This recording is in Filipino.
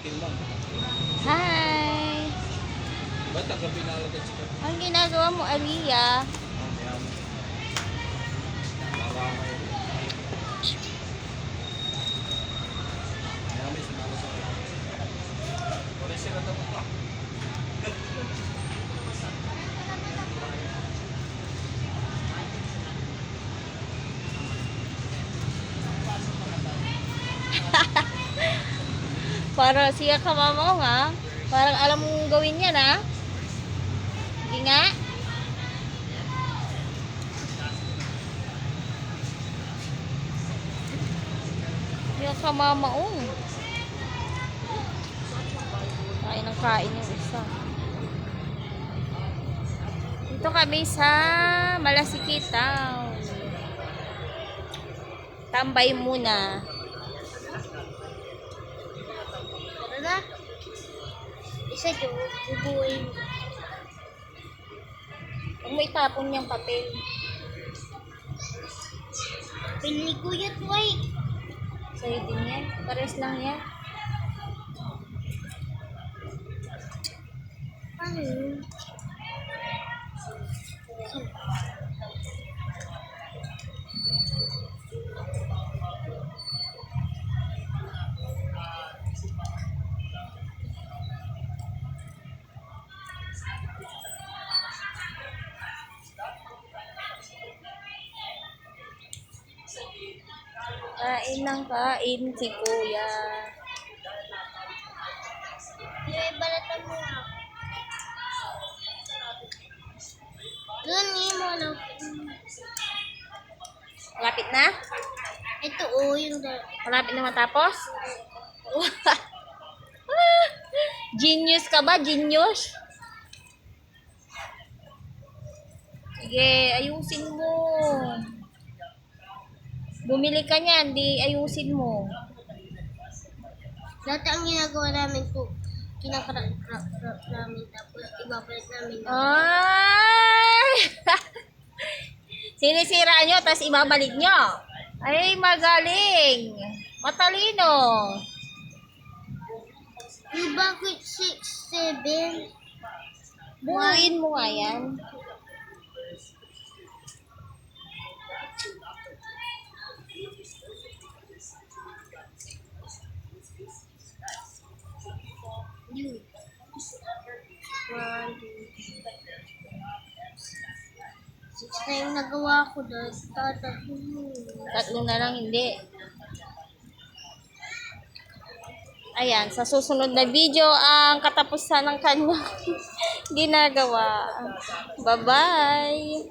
Hi! Ba't tagabi na agad siya? Ang ginagawa mo, Aliyah? Para siya ka mama nga. Parang alam mong gawin yan, ha? Sige nga. Siya ka mama, oh. Kain ng kain yung isa. Dito kami sa Malasikitaw. Tambay muna. Tara. Isa dyan, bubuin. Huwag mo itapon yung papel. Pili ko yan, boy. Sa'yo din yan. Pares lang yan. Ano? Kain ng kain si Kuya. Yung balatan mo nga. Doon, mo lang. Malapit na? Ito, yung Malapit na matapos? Genius ka ba? Genius? Sige, ayusin mo. Bumili ka niyan, di ayusin mo. Dati ang ginagawa namin po, kinakarap namin, tapos ibabalit namin. Ay! Sinisira nyo, tapos ibabalik nyo. Ay, magaling. Matalino. Yung bakit 6, 7? Buuin mo nga yan. Yun. 1, 2, 6 na yung nagawa ko doon. Tatlo na lang, hindi. Ayan, sa susunod na video, ang katapusan ng kanyang ginagawa. Bye-bye!